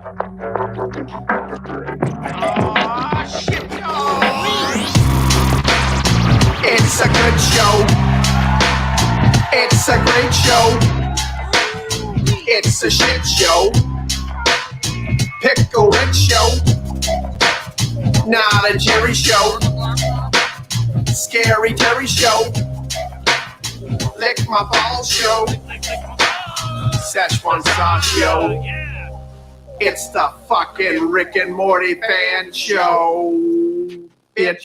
Shit, it's a good show. It's a great show. It's a shit show. Pickle Rick show. Not a Jerry show. Scary Terry show. Lick my balls show. Szechuan sauce show. It's the fucking Rick and Morty Fan Show. Bitch.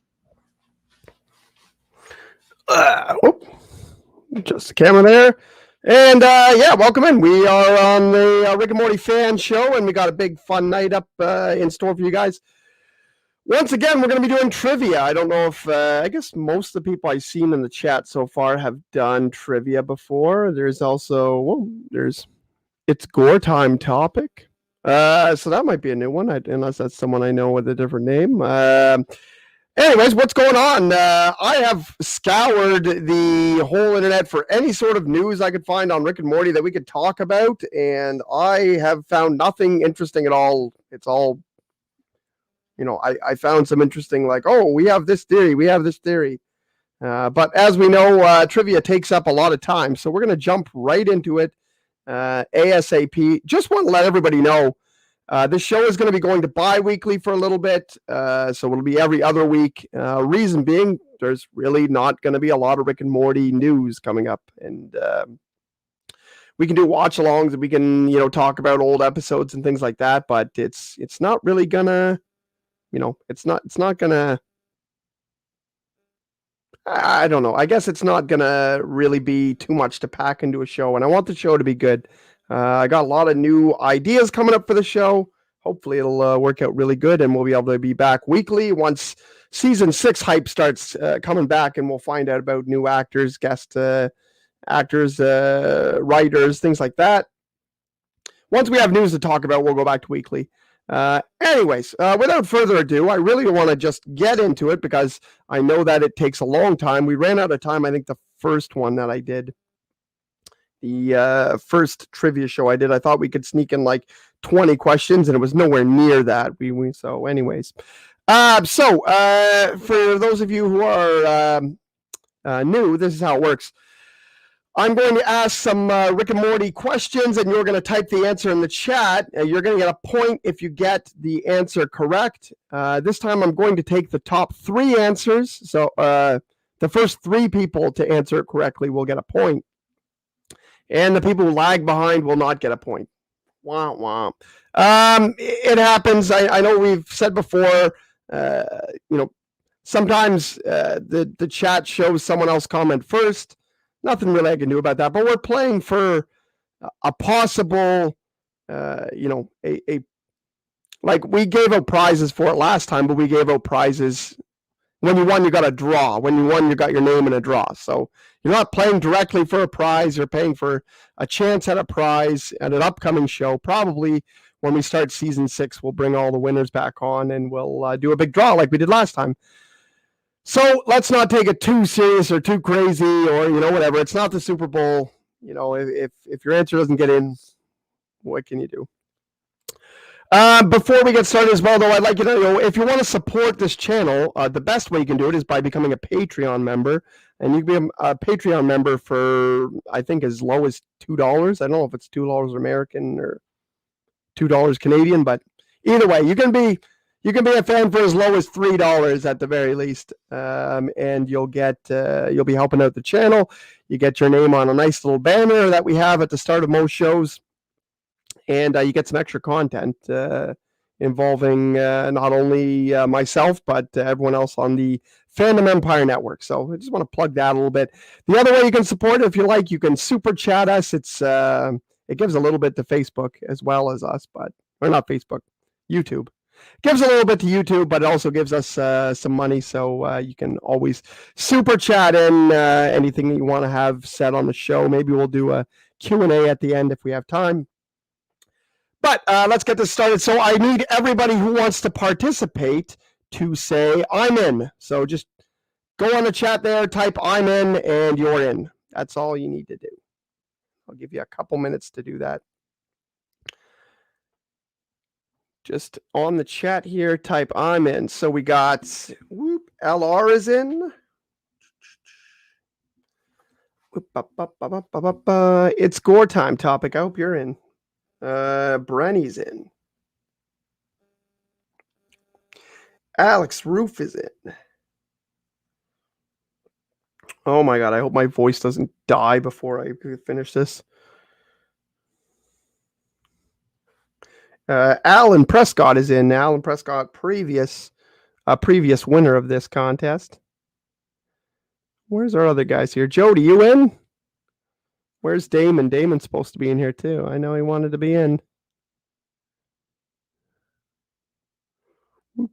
Just the camera there. And yeah, welcome in. We are on the Rick and Morty Fan Show, and we got a big fun night up in store for you guys. Once again, we're going to be doing trivia. I don't know if, I guess most of the people I've seen in the chat so far have done trivia before. There's also, well, it's gore time topic. So that might be a new one, unless that's someone I know with a different name. Anyways, what's going on? I have scoured the whole internet for any sort of news I could find on Rick and Morty that we could talk about, and I have found nothing interesting at all. It's all, you know, I found some interesting, like, oh, we have this theory. But as we know, trivia takes up a lot of time, so we're going to jump right into it ASAP. Just want to let everybody know, this show is going to be going to bi-weekly for a little bit, so it'll be every other week. Reason being, there's really not going to be a lot of Rick and Morty news coming up, and we can do watch-alongs, and we can, you know, talk about old episodes and things like that, but it's not really gonna, you know, it's not gonna, I don't know. I guess it's not gonna really be too much to pack into a show, and I want the show to be good. I got a lot of new ideas coming up for the show. Hopefully it'll work out really good, and we'll be able to be back weekly once season 6 hype starts coming back, and we'll find out about new actors, guest actors, writers, things like that. Once we have news to talk about, we'll go back to weekly. Anyways, without further ado, I really want to just get into it because I know that it takes a long time. We ran out of time. I think the first one that I did, the first trivia show I did, I thought we could sneak in like 20 questions, and it was nowhere near that. So anyways, for those of you who are new, this is how it works. I'm going to ask some Rick and Morty questions, and you're going to type the answer in the chat. You're going to get a point if you get the answer correct. This time I'm going to take the top 3 answers. So the first 3 people to answer it correctly will get a point. And the people who lag behind will not get a point. Wah, wah. It happens. I know we've said before, you know, sometimes the chat shows someone else comment first. Nothing really I can do about that, but we're playing for a possible, you know, like we gave out prizes for it last time, but we gave out prizes. When you won, you got a draw. When you won, you got your name in a draw. So you're not playing directly for a prize. You're paying for a chance at a prize at an upcoming show. Probably when we start season 6, we'll bring all the winners back on, and we'll do a big draw like we did last time. So let's not take it too serious or too crazy, or, you know, whatever. It's not the Super Bowl. You know, if your answer doesn't get in, what can you do? Before we get started as well, though, I'd like you to know, if you want to support this channel, the best way you can do it is by becoming a Patreon member. And you can be a Patreon member for, I think, as low as $2. I don't know if it's $2 American or $2 Canadian, but either way, you can be a fan for as low as $3 at the very least, and you'll be helping out the channel. You get your name on a nice little banner that we have at the start of most shows, and you get some extra content involving not only myself but everyone else on the Fandom Empire Network. So I just want to plug that a little bit. The other way you can support it, if you like, you can super chat us. It gives a little bit to Facebook as well as us, or not Facebook, YouTube. Gives a little bit to YouTube, but it also gives us some money, so you can always super chat in anything that you want to have said on the show. Maybe we'll do a Q&A at the end if we have time. But let's get this started. So I need everybody who wants to participate to say, I'm in. So just go on the chat there, type I'm in, and you're in. That's all you need to do. I'll give you a couple minutes to do that. Just on the chat here, type I'm in. So we got LR is in. It's gore time topic. I hope you're in. Brenny's in. Alex Roof is in. Oh my god, I hope my voice doesn't die before I finish this. Alan Prescott is in. Alan Prescott, previous winner of this contest. Where's our other guys here? Jody, you in? Where's Damon? Damon's supposed to be in here too. I know he wanted to be in. Oh,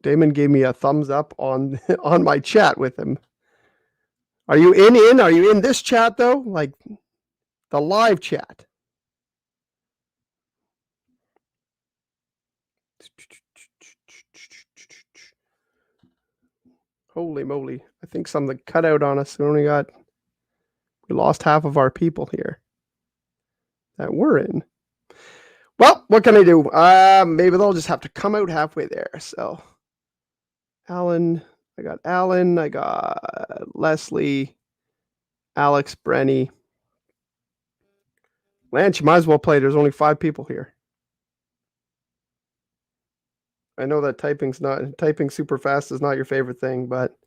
Damon gave me a thumbs up on my chat with him. Are you in? Are you in this chat though? Like the live chat? Holy moly. I think something cut out on us. We lost half of our people here that we're in. Well, what can I do? Maybe they'll just have to come out halfway there. So Alan, I got Leslie, Alex, Brenny. Lance, you might as well play. There's only 5 people here. I know that typing super fast is not your favorite thing, but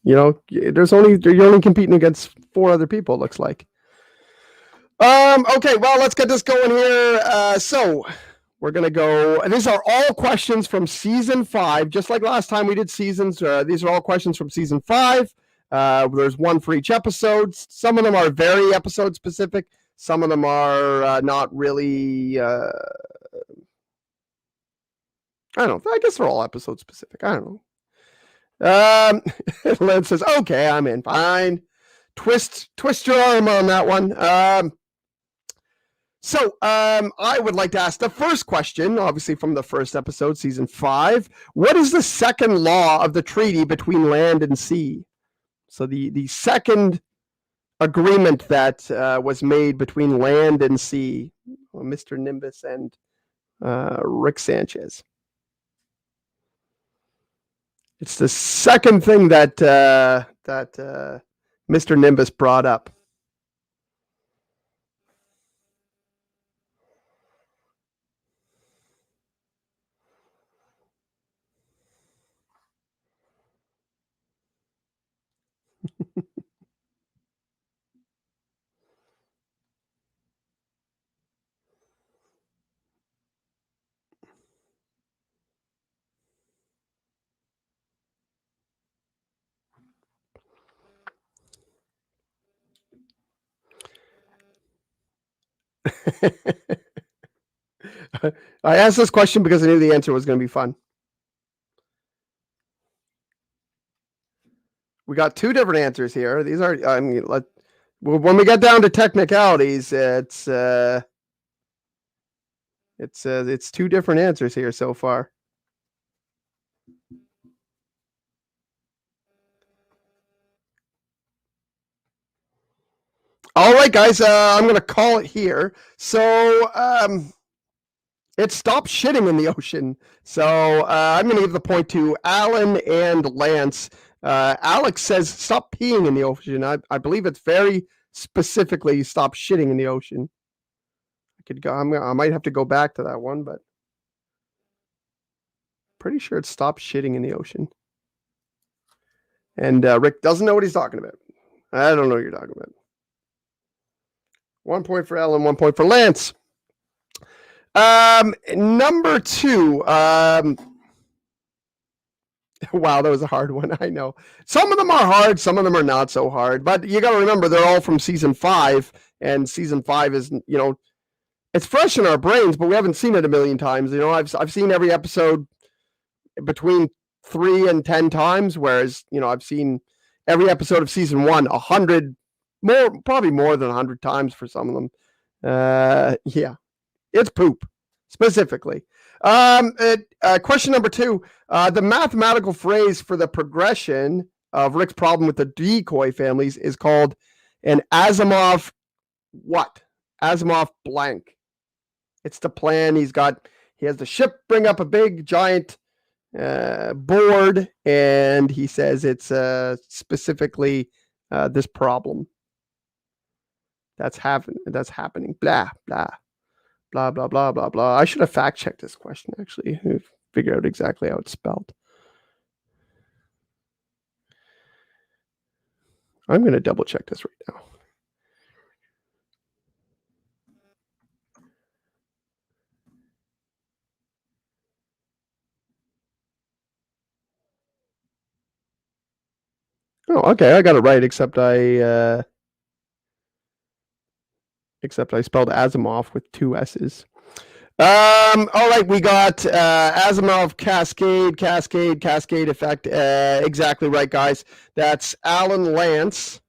you know, you're only competing against 4 other people, it looks like. Okay, well, let's get this going here. So we're gonna go, and these are all questions from season 5, just like last time we did seasons. These are all questions from season 5. There's one for each episode. Some of them are very episode specific. Some of them are not really. I don't know. I guess they're all episode specific. I don't know. Len says, okay, I'm in. Fine. Twist your arm on that one. So I would like to ask the first question, obviously from the first episode, season 5. What is the second law of the treaty between land and sea? So the second agreement that was made between land and sea, Mr. Nimbus and Rick Sanchez. It's the second thing that Mr. Nimbus brought up. I asked this question because I knew the answer was going to be fun. We got 2 different answers here. These are, I mean, when we get down to technicalities, it's 2 different answers here so far. All right, guys, I'm going to call it here. So it stopped shitting in the ocean. So I'm going to give the point to Alan and Lance. Alex says stop peeing in the ocean. I believe it's very specifically stop shitting in the ocean. I might have to go back to that one, but pretty sure it's stop shitting in the ocean. And Rick doesn't know what he's talking about. I don't know what you're talking about. 1 point for Alan, 1 point for Lance. Number 2. Wow, that was a hard one. I know. Some of them are hard, some of them are not so hard. But you got to remember, they're all from season 5, and season 5 is, you know, it's fresh in our brains, but we haven't seen it a million times. You know, I've seen every episode between 3 and 10 times, whereas, you know, I've seen every episode of season 1 100 more, probably more than 100 times for some of them. Yeah, it's poop specifically. Question number 2, the mathematical phrase for the progression of Rick's problem with the decoy families is called an Asimov what? Asimov blank. It's the plan. He has the ship bring up a big giant board, and he says it's specifically this problem that's happening. Blah blah blah blah blah blah blah. I should have fact checked this question actually. Figure out exactly how it's spelled. I'm going to double check this right now. Oh, okay. I got it right, except I spelled Asimov with 2 S's. All right, we got Asimov cascade effect. Exactly right, guys. That's Alan Lance.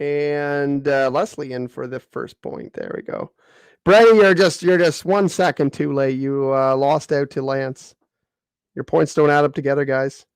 And Leslie in for the first point. There we go. Brady, you're just 1 second too late. You lost out to Lance. Your points don't add up together, guys.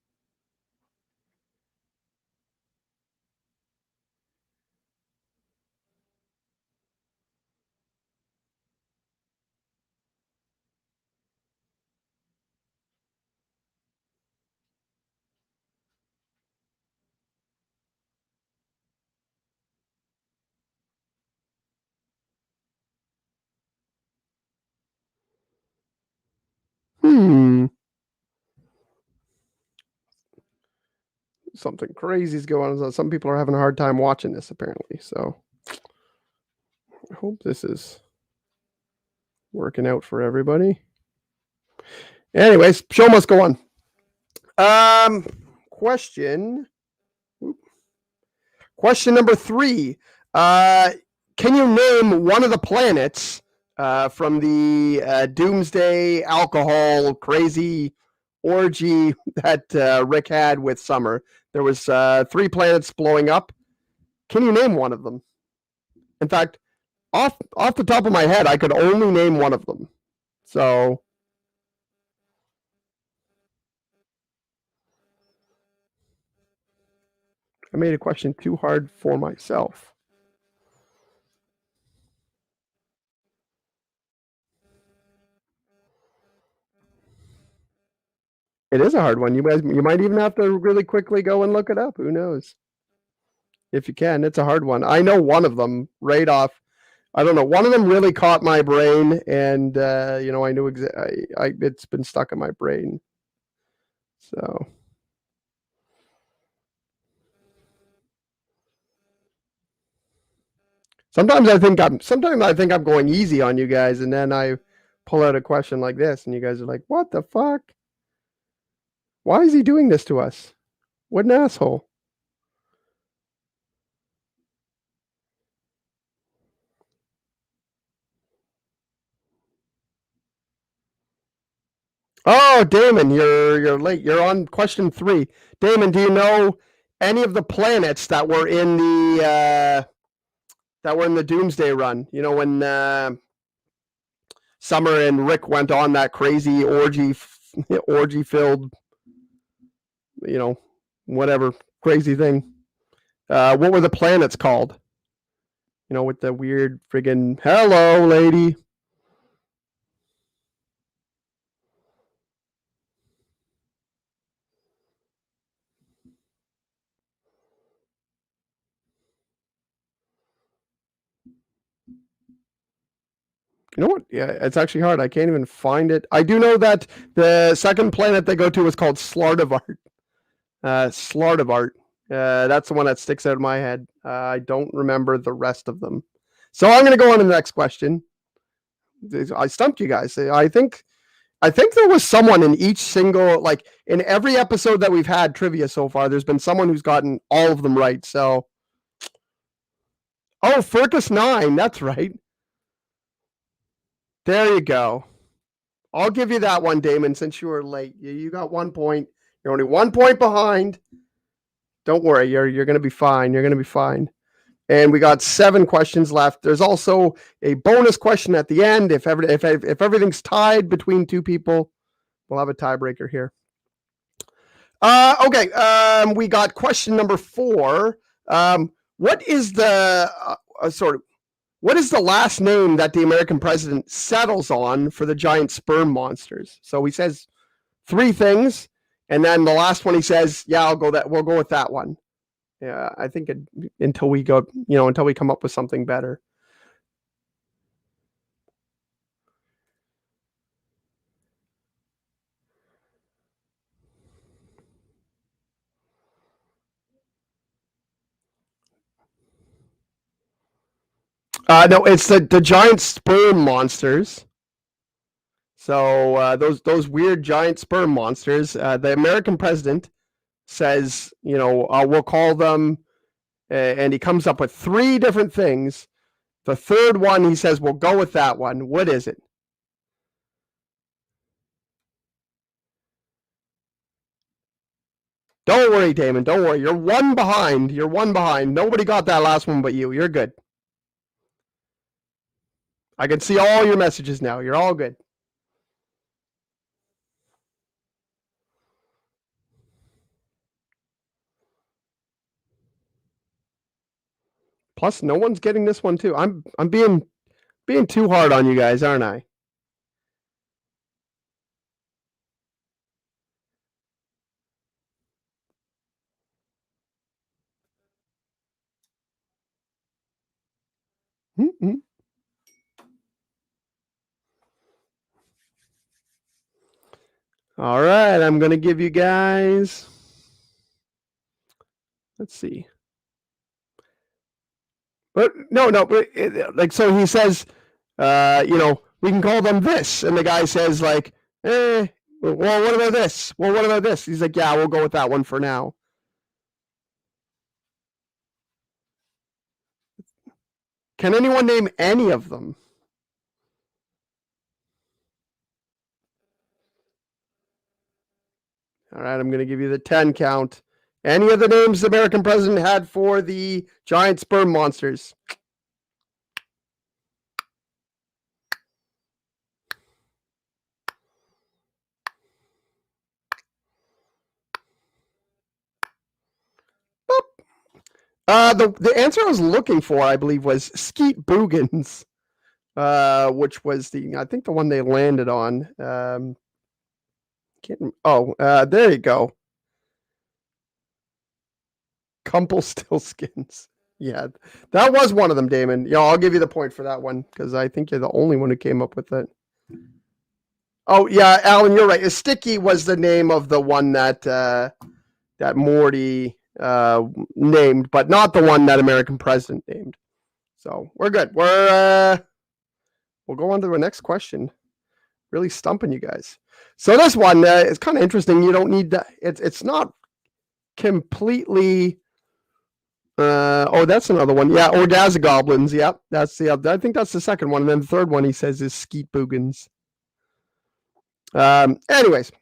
Something crazy is going on. Some people are having a hard time watching this, apparently. So I hope this is working out for everybody. Anyways, show must go on. Question number 3. Can you name one of the planets from the Doomsday alcohol crazy orgy that Rick had with Summer? There was 3 planets blowing up. Can you name one of them? In fact, off the top of my head, I could only name one of them. So I made a question too hard for myself. It is a hard one. You might even have to really quickly go and look it up. Who knows? If you can, it's a hard one. I know one of them right off. I don't know. One of them really caught my brain, and I knew it's been stuck in my brain. So sometimes I think I'm going easy on you guys, and then I pull out a question like this, and you guys are like, "What the fuck? Why is he doing this to us? What an asshole!" Oh, Damon, you're late. You're on question 3. Damon, do you know any of the planets that were in the Doomsday Run? You know, when Summer and Rick went on that crazy orgy filled, whatever crazy thing. What were the planets called? With the weird friggin' hello, lady. You know what? Yeah, it's actually hard. I can't even find it. I do know that the second planet they go to is called Slardivart. Slardivart. That's the one that sticks out of my head. I don't remember the rest of them. So I'm going to go on to the next question. I stumped you guys. I think there was someone in each single, like in every episode that we've had trivia so far, there's been someone who's gotten all of them right. So, Furcus 9. That's right. There you go. I'll give you that one, Damon, since you were late. You got 1 point. You're only 1 point behind. Don't worry. You're going to be fine. You're going to be fine. And we got 7 questions left. There's also a bonus question at the end if everything's tied between 2 people. We'll have a tiebreaker here. Okay. We got question number 4. What is the what is the last name that the American president settles on for the giant sperm monsters? So he says 3 things, and then the last one he says, "Yeah, we'll go with that one." Yeah, I think until we come up with something better. No, it's the giant sperm monsters. So those weird giant sperm monsters. The American president says, we'll call them, and he comes up with 3 different things. The third one, he says, we'll go with that one. What is it? Don't worry, Damon. Don't worry. You're one behind. Nobody got that last one but you. You're good. I can see all your messages now. You're all good. Plus, no one's getting this one too. I'm being too hard on you guys, aren't I? Mm-hmm. All right, I'm going to give you guys, let's see. But no, so he says, we can call them this. And the guy says well, what about this? Well, what about this? He's like, yeah, we'll go with that one for now. Can anyone name any of them? All right, I'm going to give you the 10 count. Any of the names the American president had for the giant sperm monsters? The answer I was looking for, I believe, was Skeet Boogans, which was I think the one they landed on. There you go. Rumpelstiltskins. Yeah, that was one of them, Damon. Yeah, I'll give you the point for that one because I think you're the only one who came up with it. Oh yeah, Alan, you're right. Sticky was the name of the one that Morty named, but not the one that American president named. So we're good. We'll go on to the next question. Really stumping you guys. So this one is kind of interesting. You don't need that. It's not completely. That's another one. Yeah, Ordazagoblins. Yep, that's the other. I think that's the second one. And then the third one he says is Skeet Boogans. Anyways,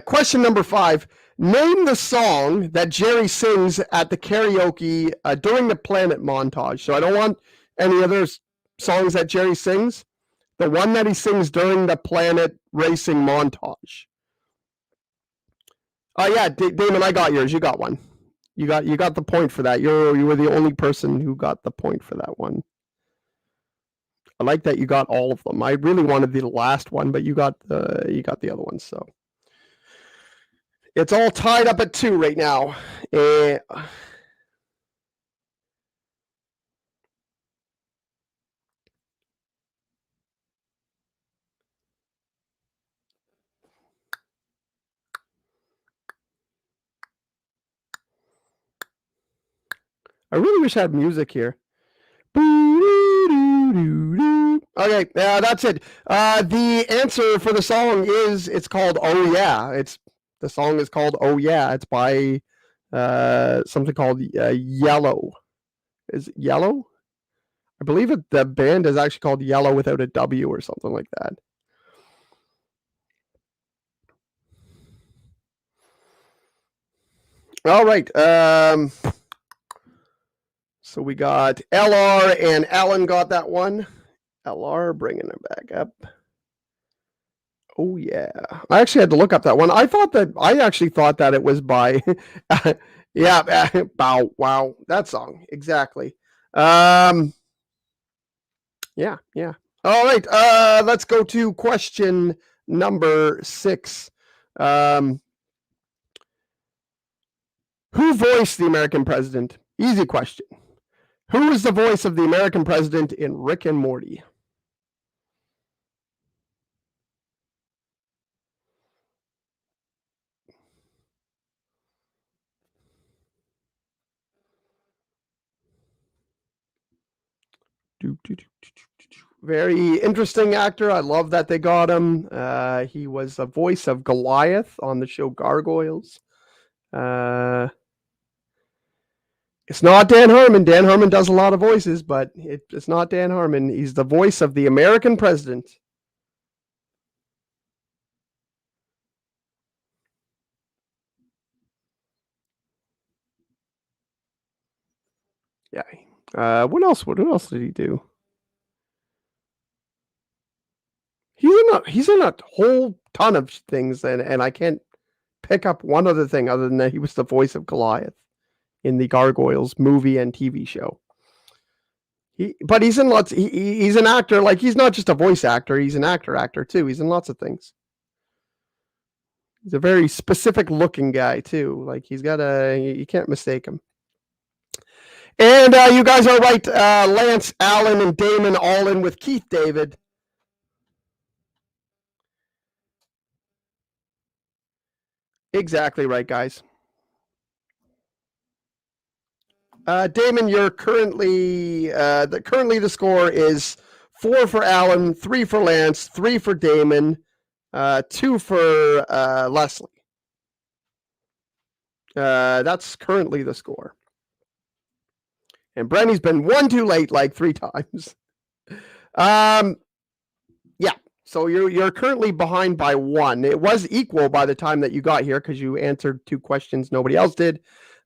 question number 5. Name the song that Jerry sings at the karaoke during the Planet montage. So I don't want any other songs that Jerry sings. The one that he sings during the Planet racing montage. Oh yeah, Damon, I got yours. You got one. You got the point for that. You were the only person who got the point for that one. I like that you got all of them. I really wanted the last one, but you got the other ones. So it's all tied up at 2 right now. I really wish I had music here. Okay, that's it. The answer for the song it's called "Oh Yeah." The song is called "Oh Yeah." It's by something called Yellow. Is it Yellow? I believe the band is actually called Yellow without a W or something like that. All right. So we got LR and Alan got that one. LR bringing it back up. Oh yeah, I actually had to look up that one. I actually thought that it was by, yeah, bow wow, that song exactly. Yeah, yeah. All right, let's go to question number 6. Who voiced the American president? Easy question. Who is the voice of the American president in Rick and Morty? Very interesting actor. I love that they got him. He was the voice of Goliath on the show Gargoyles. It's not Dan Harmon. Dan Harmon does a lot of voices, but it's not Dan Harmon. He's the voice of the American president. Yeah. What else? What else did he do? He's in a whole ton of things, and I can't pick up one other thing other than that he was the voice of Goliath in the Gargoyles movie and TV show. But he's in lots. He's an actor. Like, he's not just a voice actor. He's an actor too. He's in lots of things. He's a very specific looking guy too. Like, he's got you can't mistake him. And you guys are right. Lance, Alan, and Damon all in with Keith David. Exactly right, guys. Damon, you're currently the score is 4 for Alan, 3 for Lance, 3 for Damon, 2 for Leslie. That's currently the score. And Brenny's been 1 too late like 3 times. Yeah. So you're currently behind by 1. It was equal by the time that you got here because you answered 2 questions nobody else did.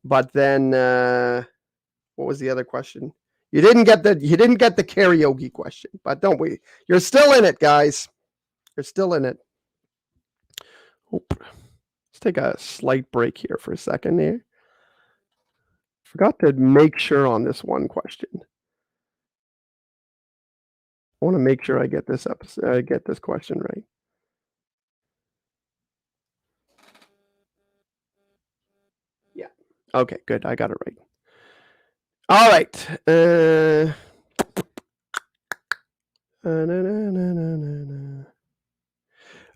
But then what was the other question? You didn't get the karaoke question, but don't we? You're still in it, guys. You're still in it. Let's take a slight break here for a second here. Forgot to make sure on this one question. I want to make sure I get this question right. Yeah. Okay, good. I got it right. All right.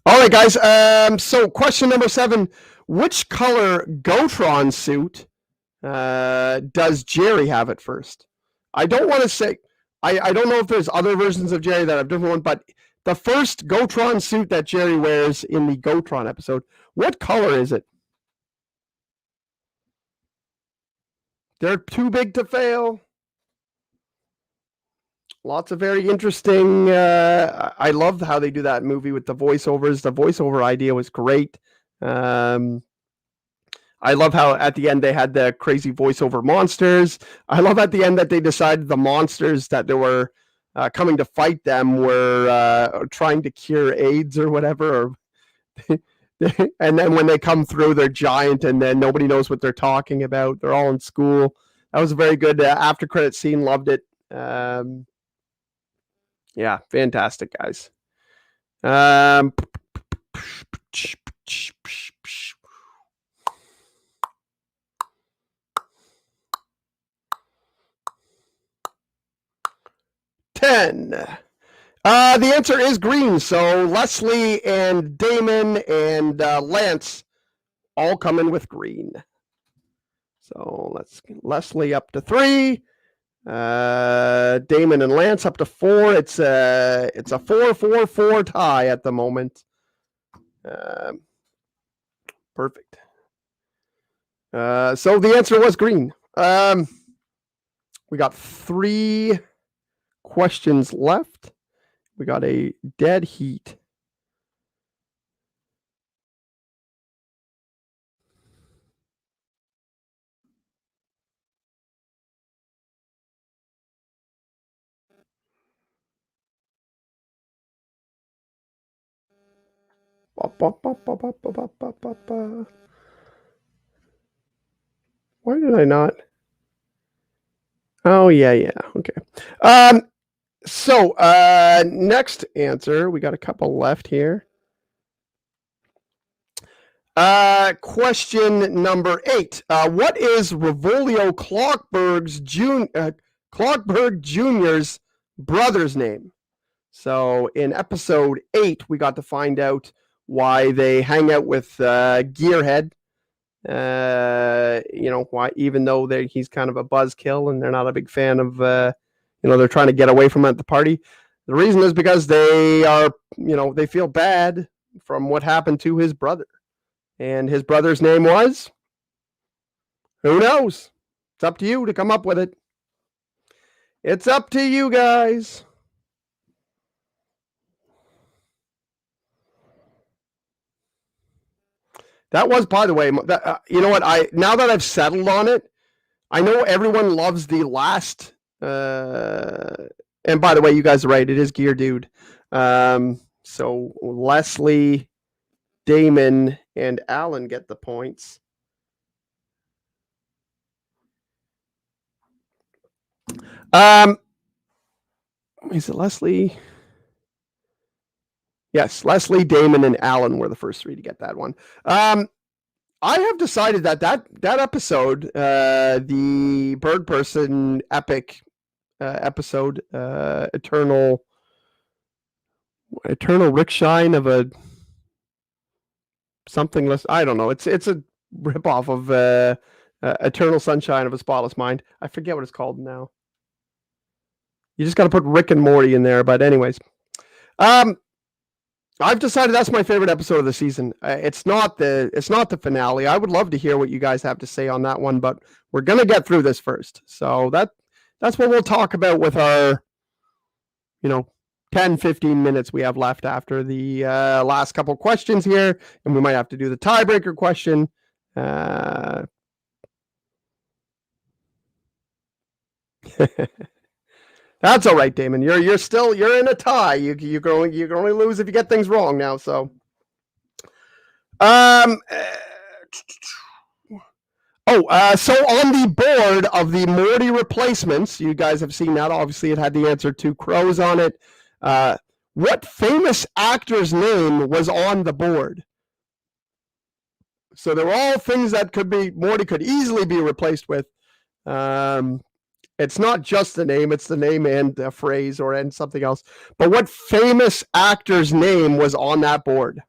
All right, guys. So question number 7: which color Gotron suit does Jerry have at first? I don't want to say. I don't know if there's other versions of Jerry that have different one, but the first Gotron suit that Jerry wears in the Gotron episode, what color is it? They're too big to fail. Lots of very interesting. I love how they do that movie with the voiceovers. The voiceover idea was great. I love how at the end they had the crazy voiceover monsters. I love at the end that they decided the monsters that they were coming to fight them were trying to cure AIDS or whatever. And then when they come through, they're giant, and then nobody knows what they're talking about. They're all in school. That was a very good after credit scene. Loved it. Yeah, fantastic, guys. 10. The answer is green. So Leslie and Damon and Lance all come in with green. So let's get Leslie up to 3. Damon and Lance up to 4. It's a 4-4-4 tie at the moment. Perfect. So the answer was green. We got 3 questions left. We got a dead heat. Why did I not? Oh, yeah. Okay. So, next answer. We got a couple left here. Question number 8. What is Revolio Clockberg Jr.'s brother's name? So in episode 8, we got to find out why they hang out with Gearhead. Why, even though he's kind of a buzzkill and they're not a big fan of, they're trying to get away from him at the party. The reason is because they are, they feel bad from what happened to his brother. And his brother's name was? Who knows? It's up to you to come up with it. It's up to you guys. That was, by the way, you know what? Now that I've settled on it, I know everyone loves the last. And by the way, you guys are right. It is Gear Dude. So Leslie, Damon, and Alan get the points. Is it Leslie? Yes, Leslie, Damon, and Alan were the first 3 to get that one. I have decided that episode, the Bird Person epic episode, Eternal Rick Shine of a something less. I don't know. It's a ripoff of Eternal Sunshine of a Spotless Mind. I forget what it's called now. You just got to put Rick and Morty in there. But anyways, I've decided that's my favorite episode of the season. It's not the finale. I would love to hear what you guys have to say on that one, but we're gonna get through this first. So that's what we'll talk about with our, 10, 15 minutes we have left after the last couple questions here, and we might have to do the tiebreaker question. That's all right, Damon. You're in a tie. You can only lose if you get things wrong now. So, so on the board of the Morty replacements, you guys have seen that. Obviously, it had the answer 2 crows on it. What famous actor's name was on the board? So they're all things that Morty could easily be replaced with. It's not just the name, it's the name and a phrase and something else. But what famous actor's name was on that board?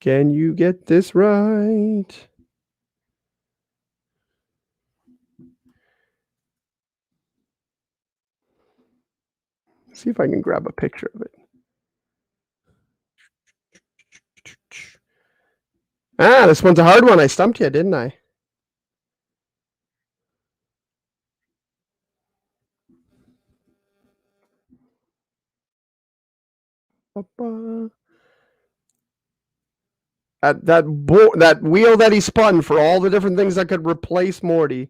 Can you get this right? See if I can grab a picture of it. This one's a hard one. I stumped you, didn't I? That wheel that he spun for all the different things that could replace Morty.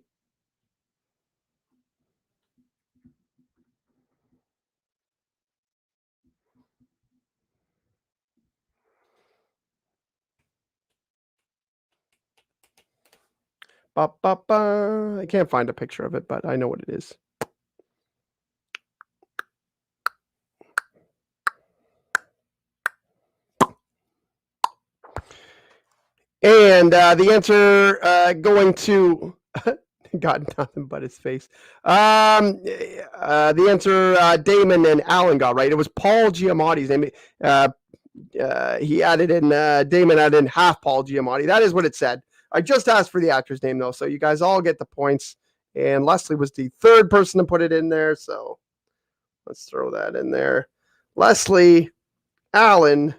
I can't find a picture of it, but I know what it is. And the answer going to got nothing but his face. The answer Damon and Alan got right. It was Paul Giamatti's name. He added in Damon added in half Paul Giamatti. That is what it said. I just asked for the actor's name though, so you guys all get the points. And Leslie was the 3rd person to put it in there, so let's throw that in there. Leslie, Alan,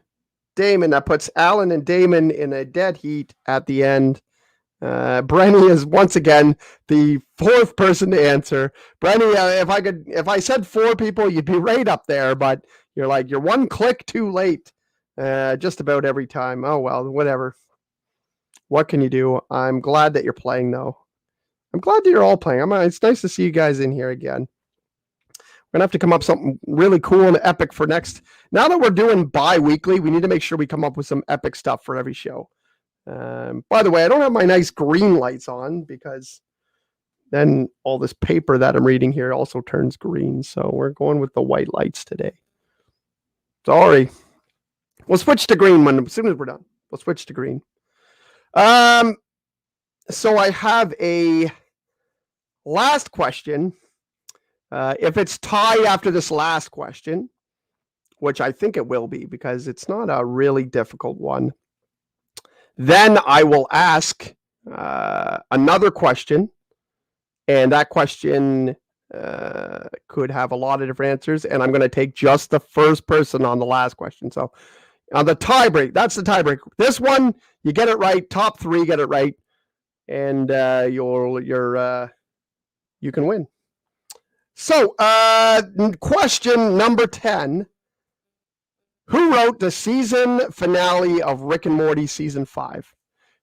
Damon. That puts Alan and Damon in a dead heat at the end. Brenny is once again the fourth person to answer. Brenny, if I said 4 people, you'd be right up there, but you're one click too late. Just about every time. Oh well, whatever. What can you do? I'm glad that you're playing, though. I'm glad that you're all playing. It's nice to see you guys in here again. We're gonna have to come up with something really cool and epic for next. Now that we're doing bi-weekly, we need to make sure we come up with some epic stuff for every show. By the way, I don't have my nice green lights on because then all this paper that I'm reading here also turns green. So we're going with the white lights today. Sorry. We'll switch to green as soon as we're done. We'll switch to green. So I have a last question. If it's tie after this last question, which I think it will be because it's not a really difficult one, then I will ask another question, and that question could have a lot of different answers, and I'm going to take just the first person on the last question. So on the tiebreak, that's the tiebreak. This one, you get it right, top 3 get it right, and you can win. So, question number 10. Who wrote the season finale of Rick and Morty season 5?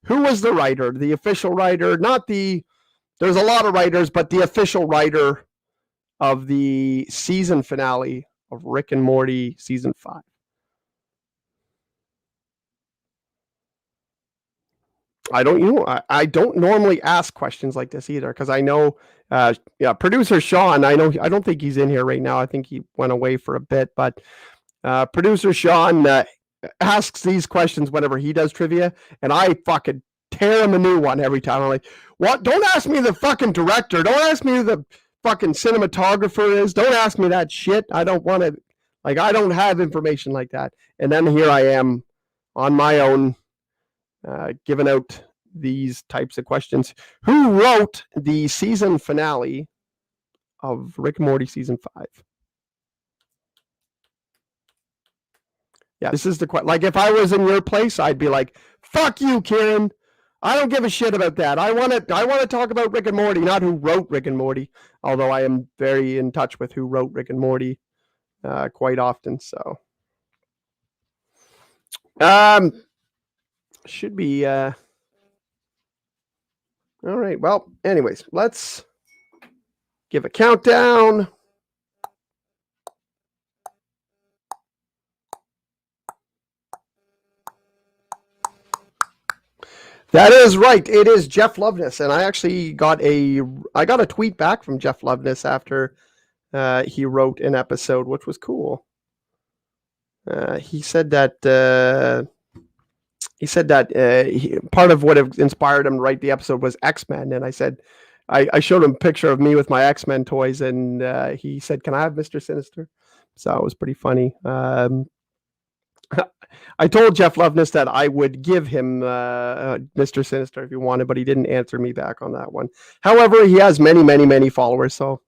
Who was the writer? The official writer, there's a lot of writers, but the official writer of the season finale of Rick and Morty season 5. I don't normally ask questions like this either because I know, producer Sean. I don't think he's in here right now. I think he went away for a bit, but producer Sean asks these questions whenever he does trivia, and I fucking tear him a new one every time. I'm like, what? Don't ask me the fucking director. Don't ask me who the fucking cinematographer is. Don't ask me that shit. I don't want to. Like, I don't have information like that. And then here I am on my own. Giving out these types of questions. Who wrote the season finale of Rick and Morty season 5? Yeah, this is the question. Like, if I was in your place, I'd be like, "Fuck you, Kieron. I don't give a shit about that. I want to talk about Rick and Morty, not who wrote Rick and Morty." Although I am very in touch with who wrote Rick and Morty quite often. So, should be all right. Well, anyways, let's give a countdown. That is right. It is Jeff Loveness, and I actually got a tweet back from Jeff Loveness after he wrote an episode, which was cool. He said that part of what inspired him to write the episode was X-Men. And I said, I showed him a picture of me with my X-Men toys, and he said, "Can I have Mr. Sinister?" So it was pretty funny. I told Jeff Loveness that I would give him Mr. Sinister if he wanted, but he didn't answer me back on that one. However, he has many, many, many followers, so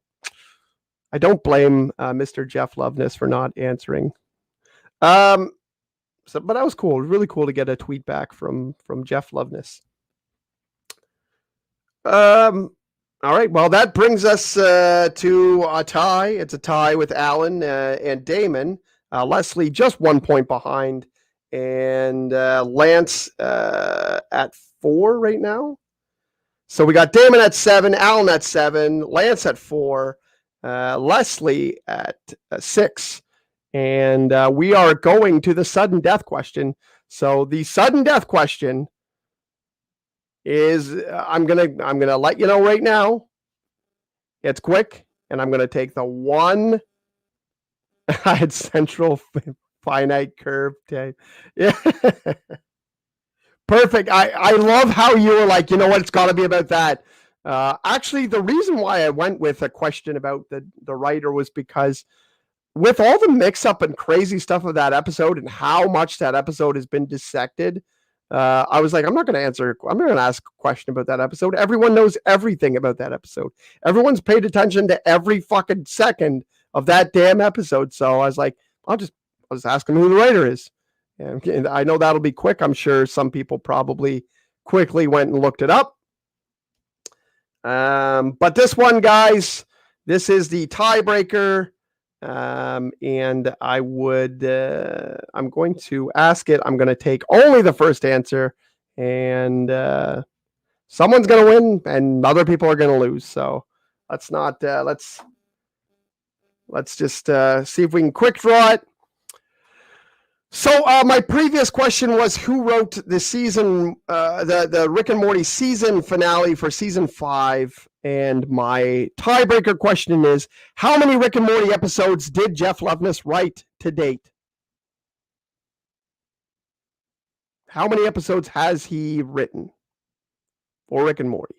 I don't blame Mr. Jeff Loveness for not answering. But that was cool. It was really cool to get a tweet back from Jeff Loveness. All right. Well, that brings us to a tie. It's a tie with Alan and Damon. Leslie just 1 point behind, and Lance at 4 right now. So we got Damon at 7, Alan at 7, Lance at 4, Leslie at 6. And we are going to the sudden death question. So the sudden death question is, I'm gonna let you know right now. It's quick, and I'm gonna take the one at central finite curve tape. Yeah, perfect. I love how you were like, you know what? It's got to be about that. Actually, the reason why I went with a question about the writer was because, with all the mix-up and crazy stuff of that episode and how much that episode has been dissected, I was like, I'm not going to ask a question about that episode. Everyone knows everything about that episode. Everyone's paid attention to every fucking second of that damn episode. So I was like, I'll just ask him who the writer is. And I know that'll be quick. I'm sure some people probably quickly went and looked it up. But this one, guys, this is the tiebreaker. And I would, I'm going to ask it. I'm going to take only the first answer, and someone's going to win and other people are going to lose. So let's not, let's just see if we can quick draw it. So my previous question was who wrote the season, the Rick and Morty season finale for season 5. And my tiebreaker question is, how many Rick and Morty episodes did Jeff Loveness write to date? How many episodes has he written for Rick and Morty?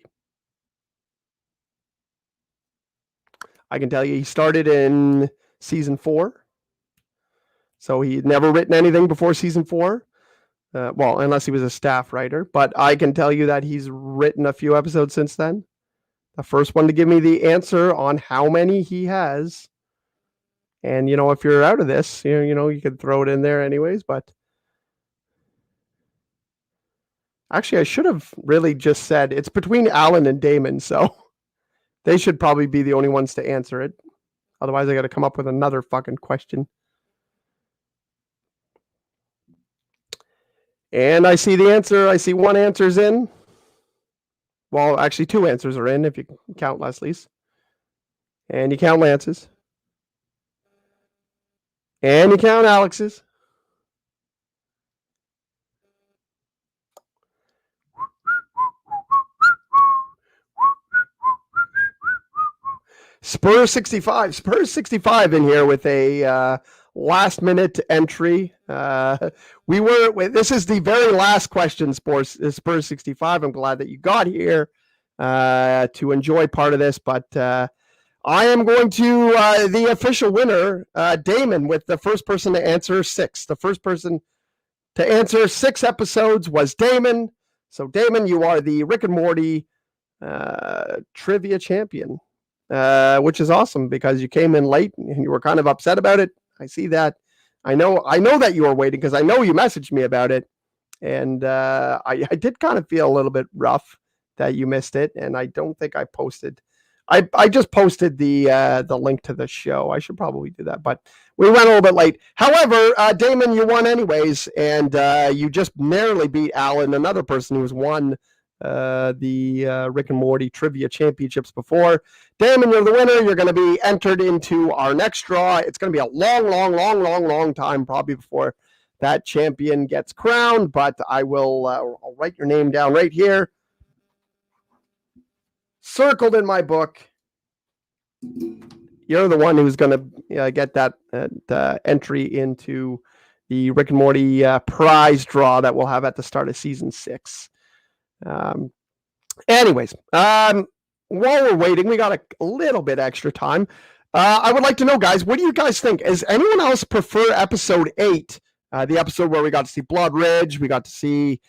I can tell you he started in season 4. So he had never written anything before season 4. Well, unless he was a staff writer. But I can tell you that he's written a few episodes since then. The first one to give me the answer on how many he has. And, you know, if you're out of this, you know, you could throw it in there anyways. But actually, I should have really just said it's between Alan and Damon. So they should probably be the only ones to answer it. Otherwise, I got to come up with another fucking question. And I see the answer. I see one answer's in. Well, actually, 2 answers are in if you count Leslie's. And you count Lance's. And you count Alex's. Spurs 65. Spurs 65 in here with a last minute entry. This is the very last question, Spurs 65. I'm glad that you got here to enjoy part of this, but I am going to the official winner, Damon, with the first person to answer 6. The first person to answer 6 episodes was Damon. So Damon, you are the Rick and Morty trivia champion, which is awesome because you came in late and you were kind of upset about it. I see that. I know that you were waiting because I know you messaged me about it, and I did kind of feel a little bit rough that you missed it, and I don't think I posted. I just posted the link to the show. I should probably do that, but we went a little bit late. However, Damon, you won anyways, and you just narrowly beat Alan, another person who's won the Rick and Morty Trivia Championships before. Damon, you're the winner. You're going to be entered into our next draw. It's going to be a long time probably before that champion gets crowned, but I'll write your name down right here. Circled in my book. You're the one who's going to get that entry into the Rick and Morty prize draw that we'll have at the start of season 6. Anyways, while we're waiting, we got a little bit extra time. I would like to know, guys, what do you guys think? Does anyone else prefer episode 8, the episode where we got to see Blood Ridge, we got to see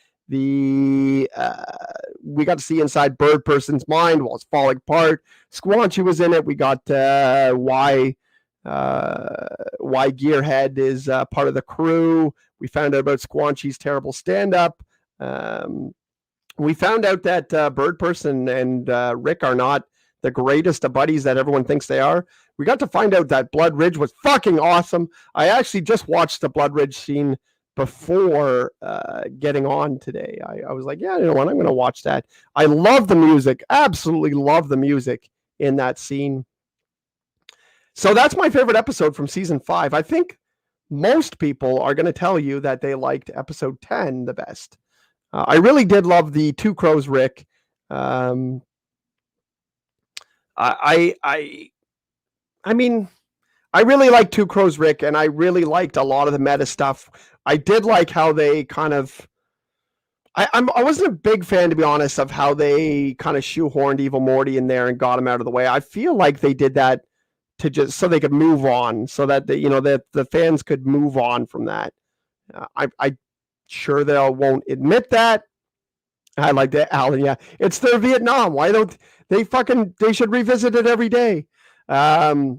inside Bird Person's mind while it's falling apart. Squanchy was in it. We got why Gearhead is part of the crew. We found out about Squanchy's terrible stand-up. We found out that Bird Person and Rick are not the greatest of buddies that everyone thinks they are. We got to find out that Blood Ridge was fucking awesome. I actually just watched the Blood Ridge scene before getting on today. I was like, yeah, you know what? I'm going to watch that. I love the music. Absolutely love the music in that scene. So that's my favorite episode from season 5. I think most people are going to tell you that they liked episode 10 the best. I really did love the Two Crows Rick. I mean, I really liked Two Crows Rick, and I really liked a lot of the meta stuff. I did like how they kind of. I wasn't a big fan, to be honest, of how they kind of shoehorned Evil Morty in there and got him out of the way. I feel like they did that to just so they could move on, so that the fans could move on from that. I sure they won't admit that. I like that, Alan. Yeah, it's their Vietnam. Why don't they should revisit it every day. Yeah.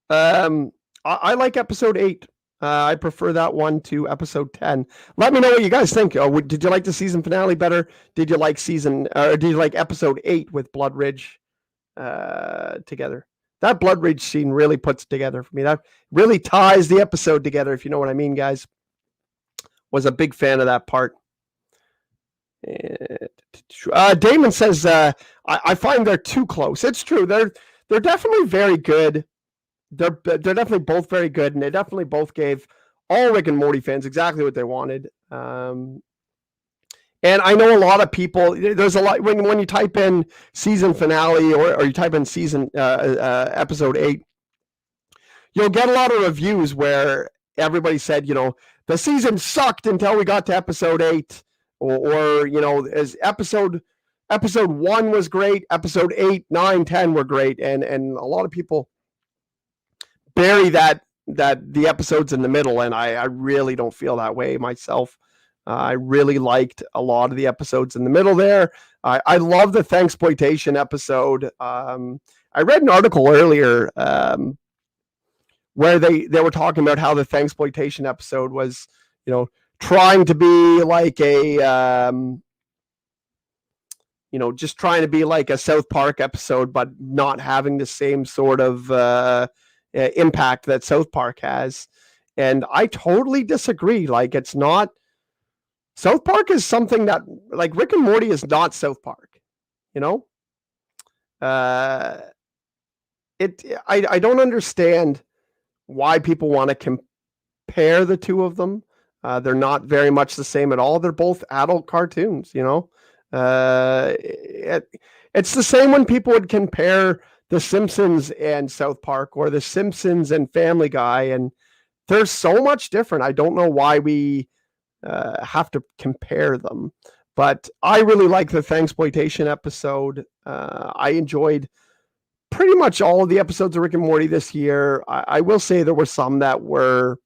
I like episode 8. I prefer that one to episode 10. Let me know what you guys think. Did you like the season finale better? Did you like did you like episode 8 with Blood Ridge together? That Blood Ridge scene really puts it together for me. That really ties the episode together, if you know what I mean, guys. Was a big fan of that part. Damon says, I find they're too close. It's true. They're definitely very good. They're definitely both very good, and they definitely both gave all Rick and Morty fans exactly what they wanted. And I know a lot of people. There's a lot when you type in season finale or you type in season episode 8, you'll get a lot of reviews where everybody said, the season sucked until we got to episode 8, or as episode 1 was great, episode 8, 9, 10 were great, and a lot of people bury that the episodes in the middle, and I really don't feel that way myself. I really liked a lot of the episodes in the middle there. I love the Thanksploitation episode. I read an article earlier where they were talking about how the Thanksploitation episode was, trying to be like a just trying to be like a South Park episode, but not having the same sort of impact that South Park has. And I totally disagree. Like, it's not. South Park is something that, like, Rick and Morty is not South Park. I don't understand why people want to compare the two of them. They're not very much the same at all. They're both adult cartoons. It's the same when people would compare The Simpsons and South Park, or The Simpsons and Family Guy, and they're so much different. I don't know why we have to compare them, but I really like the Thanksploitation episode. I enjoyed pretty much all of the episodes of Rick and Morty this year. I will say there were some that were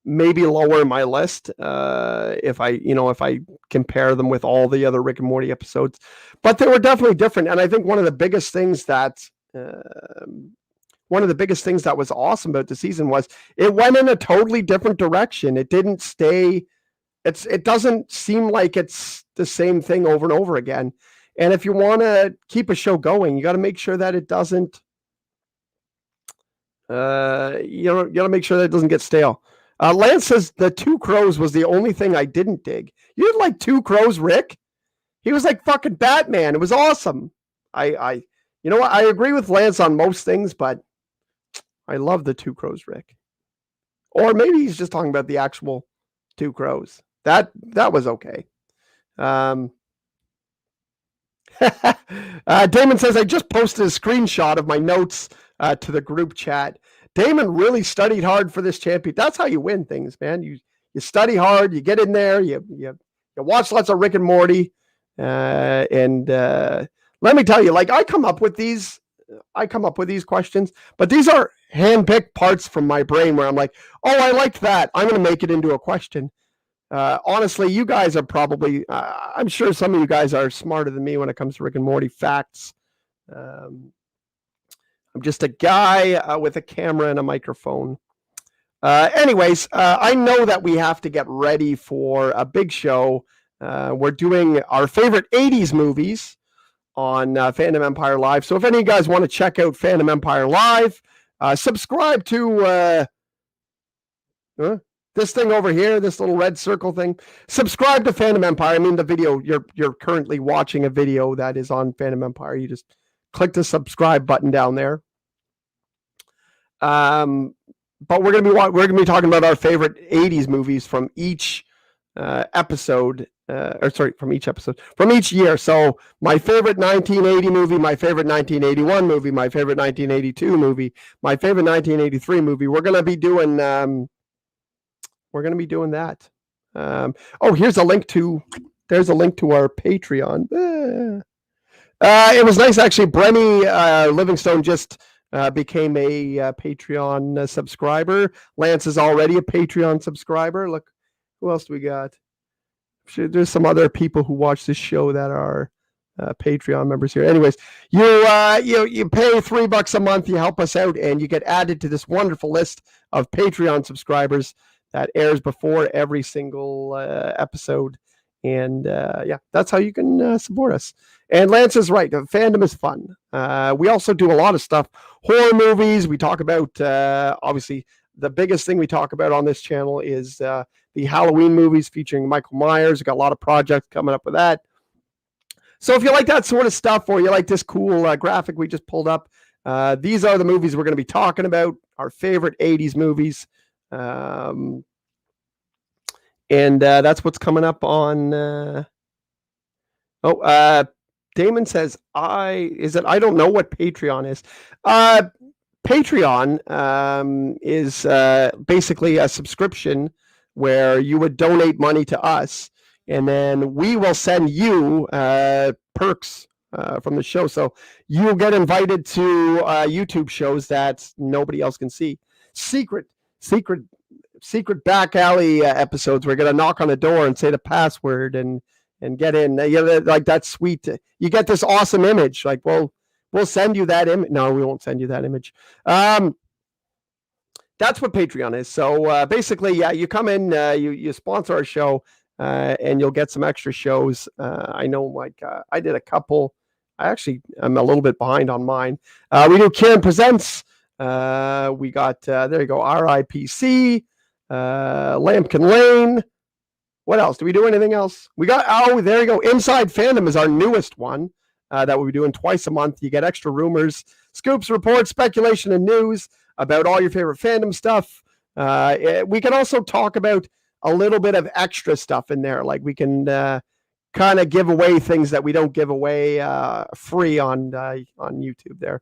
maybe lower in my list if I compare them with all the other Rick and Morty episodes, but they were definitely different. And I think one of the biggest things that was awesome about the season was it went in a totally different direction. It didn't stay. It doesn't seem like it's the same thing over and over again. And if you want to keep a show going, you got to make sure that it doesn't. You got to make sure that it doesn't get stale. Lance says the Two Crows was the only thing I didn't dig. You didn't like Two Crows, Rick? He was like fucking Batman. It was awesome. I agree with Lance on most things, but I love the Two Crows, Rick. Or maybe he's just talking about the actual Two Crows. That was okay. Damon says, I just posted a screenshot of my notes to the group chat. Damon really studied hard for this champion. That's how you win things, man. You study hard, you get in there, you watch lots of Rick and Morty, and let me tell you, like, I come up with these questions, but these are handpicked parts from my brain where I'm like, oh, I like that. I'm going to make it into a question. Honestly, you guys are probably, I'm sure some of you guys are smarter than me when it comes to Rick and Morty facts. I'm just a guy with a camera and a microphone. Anyways, I know that we have to get ready for a big show. We're doing our favorite 80s movies on Fandom Empire Live. So if any of you guys want to check out Fandom Empire Live, subscribe to this thing over here, this little red circle thing. Subscribe to Fandom Empire. I mean, the video, you're currently watching a video that is on Fandom Empire. You just click the subscribe button down there. But we're gonna be talking about our favorite 80s movies from each episode. From each year. So my favorite 1980 movie, my favorite 1981 movie, my favorite 1982 movie, my favorite 1983 movie. We're gonna be doing that. There's a link to our Patreon. It was nice, actually. Brenny Livingstone just became a Patreon subscriber. Lance is already a Patreon subscriber. Look, who else do we got? There's some other people who watch this show that are Patreon members here. Anyways, you pay $3 a month, you help us out, and you get added to this wonderful list of Patreon subscribers that airs before every single episode. And that's how you can support us. And Lance is right. Fandom is fun. We also do a lot of stuff. Horror movies. We talk about, obviously, the biggest thing we talk about on this channel is the Halloween movies featuring Michael Myers. We've got a lot of projects coming up with that. So if you like that sort of stuff, or you like this cool graphic we just pulled up, these are the movies we're going to be talking about, our favorite 80s movies. And that's what's coming up on... Damon says, I don't know what Patreon is. Patreon is basically a subscription where you would donate money to us, and then we will send you perks from the show. So you'll get invited to YouTube shows that nobody else can see. Secret back alley episodes. We're going to knock on the door and say the password and get in. Like, that's sweet. You get this awesome image. Like, we'll send you that image. No, we won't send you that image. That's what Patreon is. So basically, you come in, you sponsor our show, and you'll get some extra shows. I know, like, I did a couple. I'm a little bit behind on mine. We do Kieron Presents. We got, there you go, RIPC, Lampkin Lane. What else? Do we do anything else? We got, there you go. Inside Fandom is our newest one that we'll be doing twice a month. You get extra rumors, scoops, reports, speculation, and news about all your favorite fandom stuff. We can also talk about a little bit of extra stuff in there. Like, we can kind of give away things that we don't give away free on YouTube there.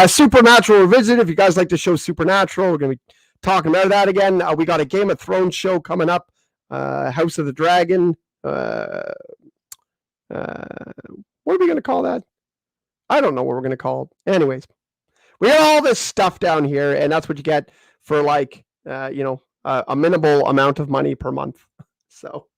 Supernatural Revisit. If you guys like the show Supernatural, we're going to be talking about that again. We got a Game of Thrones show coming up. House of the Dragon. What are we going to call that? I don't know what we're going to call it. Anyways, we got all this stuff down here, and that's what you get for, like, a minimal amount of money per month. So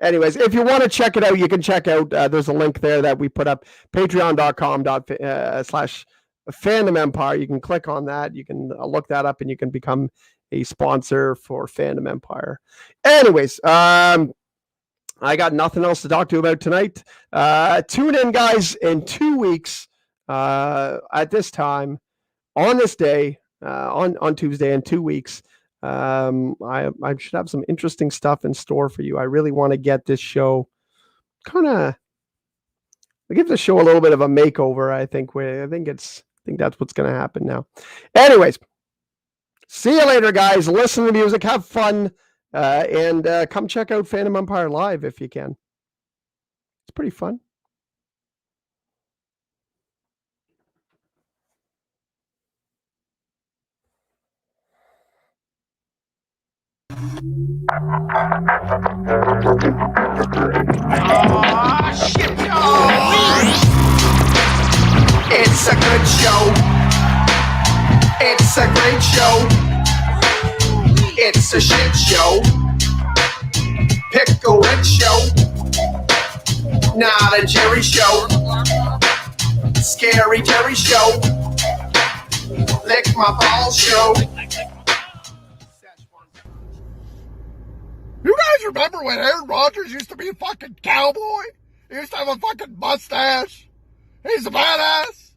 anyways, if you want to check it out, you can check out, there's a link there that we put up, patreon.com/Fandom Empire. You can click on that. You can look that up, and you can become a sponsor for Fandom Empire. Anyways, I got nothing else to talk to you about tonight. Tune in, guys, in 2 weeks at this time, on this day, on Tuesday in 2 weeks. I should have some interesting stuff in store for you. I really want to get this show give the show a little bit of a makeover. I think that's what's going to happen now. Anyways, see you later, guys. Listen to music, have fun, and come check out Fandom Empire live if you can. It's pretty fun. Oh, shit, it's a good show. It's a great show. It's a shit show. Pick a win show. Not a Jerry show. Scary Jerry show. Lick my balls show. You guys remember when Aaron Rodgers used to be a fucking cowboy? He used to have a fucking mustache. He's a badass.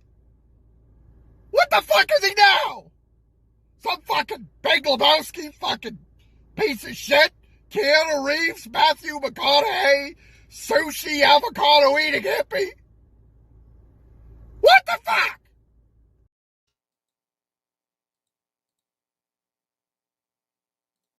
What the fuck is he now? Some fucking Big Lebowski fucking piece of shit? Keanu Reeves, Matthew McConaughey, sushi avocado eating hippie? What the fuck?